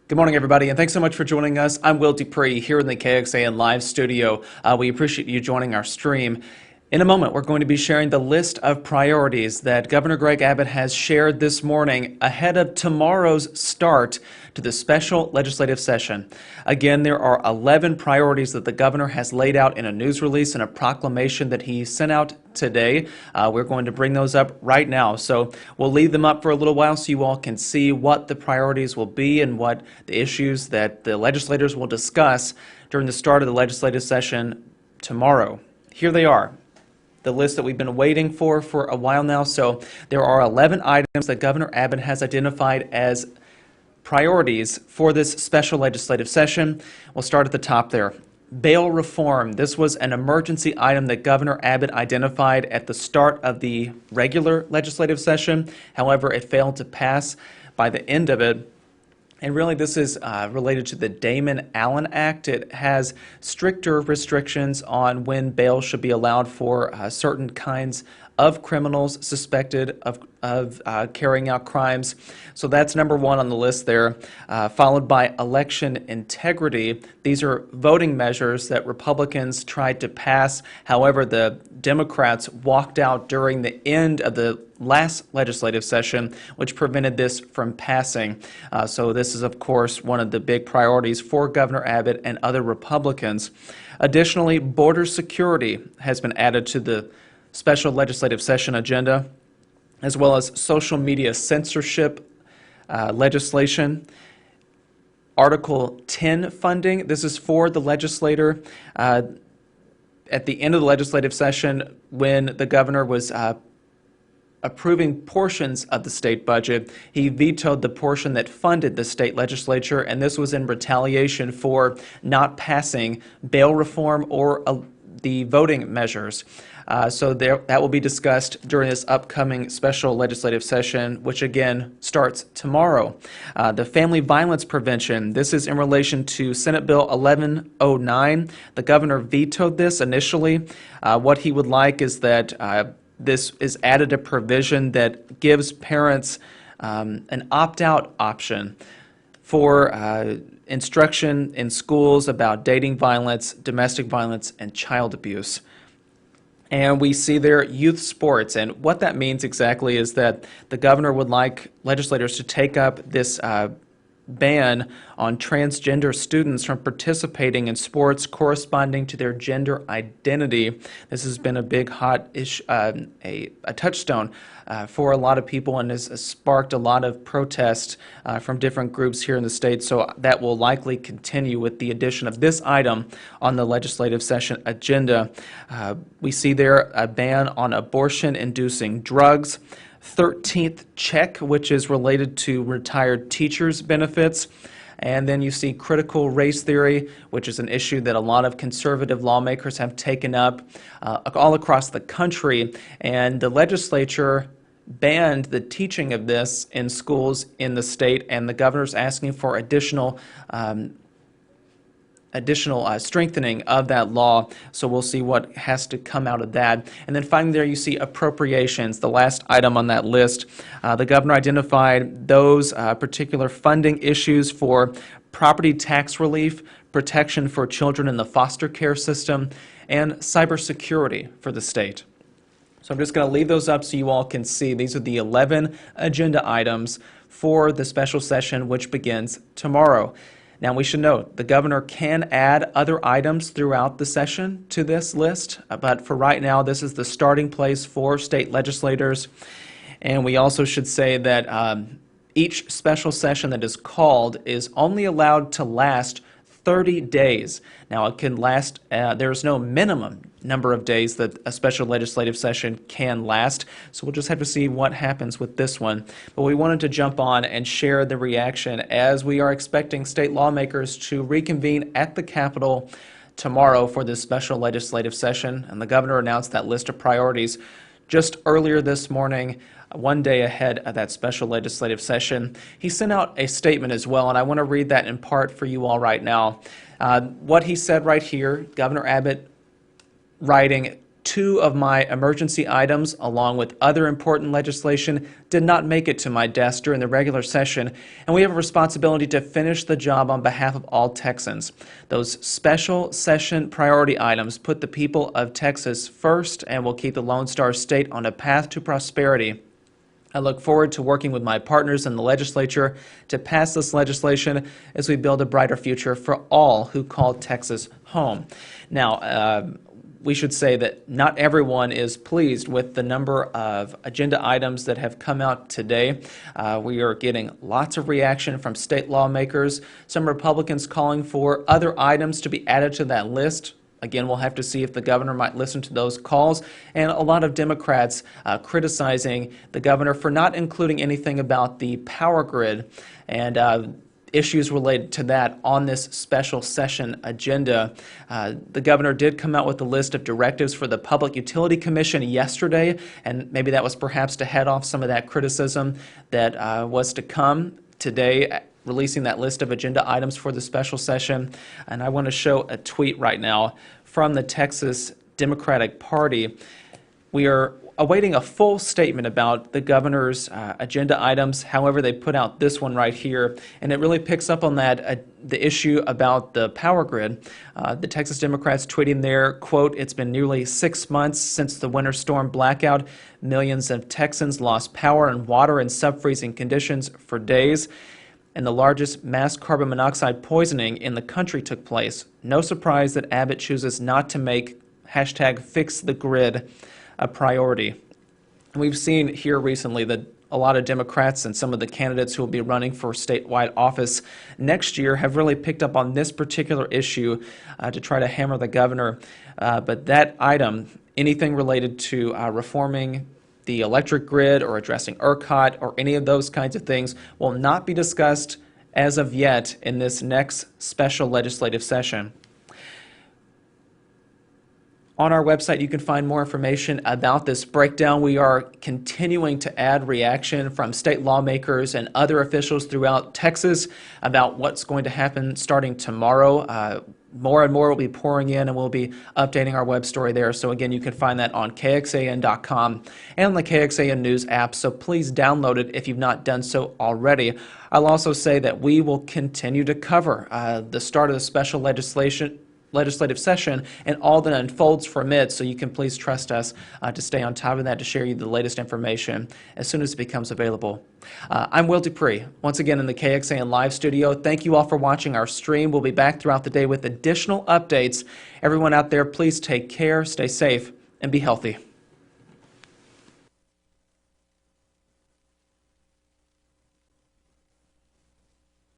Good morning, everybody, and thanks so much for joining us. I'm Will DuPree here in the KXAN live studio. We appreciate you joining our stream. In a moment, we're going to be sharing the list of priorities that Governor Greg Abbott has shared this morning ahead of tomorrow's start to the special legislative session. Again, there are 11 priorities that the governor has laid out in a news release and a proclamation that he sent out today. We're going to bring those up right now. So we'll leave them up for a little while so you all can see what the priorities will be and what the issues that the legislators will discuss during the start of the legislative session tomorrow. Here they are. The list that we've been waiting for a while now. So there are 11 items that Governor Abbott has identified as priorities for this special legislative session. We'll start at the top there. Bail reform. This was an emergency item that Governor Abbott identified at the start of the regular legislative session. However, it failed to pass by the end of it. And really, this is related to the Damon Allen Act. It has stricter restrictions on when bail should be allowed for certain kinds of criminals suspected of carrying out crimes. So that's number one on the list there, followed by election integrity. These are voting measures that Republicans tried to pass. However, the Democrats walked out during the end of the last legislative session, which prevented this from passing. So this is, of course, one of the big priorities for Governor Abbott and other Republicans. Additionally, border security has been added to the special legislative session agenda, as well as social media censorship legislation. Article 10 funding, this is for the legislator. At the end of the legislative session, when the governor was approving portions of the state budget, he vetoed the portion that funded the state legislature, and this was in retaliation for not passing bail reform or the voting measures. So that will be discussed during this upcoming special legislative session, which again starts tomorrow. The family violence prevention, this is in relation to Senate Bill 1109. The governor vetoed this initially. What he would like is that this is added a provision that gives parents an opt-out option for instruction in schools about dating violence, domestic violence, and child abuse. And we see there youth sports, and what that means exactly is that the governor would like legislators to take up this ban on transgender students from participating in sports corresponding to their gender identity. This has been a big hot issue, a touchstone for a lot of people, and has sparked a lot of protest from different groups here in the state. So that will likely continue with the addition of this item on the legislative session agenda. We see there a ban on abortion-inducing drugs. 13th check, which is related to retired teachers' benefits. And then you see critical race theory, which is an issue that a lot of conservative lawmakers have taken up all across the country. And the legislature banned the teaching of this in schools in the state, and the governor's asking for additional strengthening of that law. So we'll see what has to come out of that. And then finally there you see appropriations, the last item on that list. The governor identified those particular funding issues for property tax relief, protection for children in the foster care system, and cybersecurity for the state. So I'm just going to leave those up so you all can see. These are the 11 agenda items for the special session, which begins tomorrow. Now, we should note, the governor can add other items throughout the session to this list, but for right now, this is the starting place for state legislators. And we also should say that each special session that is called is only allowed to last 30 days. Now, it can last, there's no minimum number of days that a special legislative session can last, so we'll just have to see what happens with this one. But we wanted to jump on and share the reaction as we are expecting state lawmakers to reconvene at the Capitol tomorrow for this special legislative session, and the governor announced that list of priorities just earlier this morning, one day ahead of that special legislative session. He sent out a statement as well, and I want to read that in part for you all right now. What he said right here, Governor Abbott writing 2 of my emergency items, along with other important legislation, did not make it to my desk during the regular session, and we have a responsibility to finish the job on behalf of all Texans. Those special session priority items put the people of Texas first and will keep the Lone Star State on a path to prosperity. I look forward to working with my partners in the legislature to pass this legislation as we build a brighter future for all who call Texas home. Now, we should say that not everyone is pleased with the number of agenda items that have come out today. We are getting lots of reaction from state lawmakers, some Republicans calling for other items to be added to that list. Again, we'll have to see if the governor might listen to those calls, and a lot of Democrats criticizing the governor for not including anything about the power grid and issues related to that on this special session agenda. The governor did come out with a list of directives for the Public Utility Commission yesterday, and maybe that was perhaps to head off some of that criticism that was to come today, releasing that list of agenda items for the special session. And I want to show a tweet right now from the Texas Democratic Party. We are awaiting a full statement about the governor's agenda items. However, they put out this one right here, and it really picks up on that the issue about the power grid. The Texas Democrats tweeting there, quote, "It's been nearly 6 months since the winter storm blackout. Millions of Texans lost power and water in sub-freezing conditions for days, and the largest mass carbon monoxide poisoning in the country took place. No surprise that Abbott chooses not to make #FixTheGrid a priority." We've seen here recently that a lot of Democrats and some of the candidates who will be running for statewide office next year have really picked up on this particular issue to try to hammer the governor. But that item, anything related to reforming the electric grid or addressing ERCOT or any of those kinds of things, will not be discussed as of yet in this next special legislative session. On our website, you can find more information about this breakdown. We are continuing to add reaction from state lawmakers and other officials throughout Texas about what's going to happen starting tomorrow. More and more will be pouring in, and we'll be updating our web story there. So again, you can find that on KXAN.com and on the KXAN News app. So please download it if you've not done so already. I'll also say that we will continue to cover the start of the special legislative session and all that unfolds from it, so you can please trust us to stay on top of that, to share you the latest information as soon as it becomes available. I'm Will DuPree, once again in the KXAN live studio. Thank you all for watching our stream. We'll be back throughout the day with additional updates. Everyone out there, please take care, stay safe, and be healthy.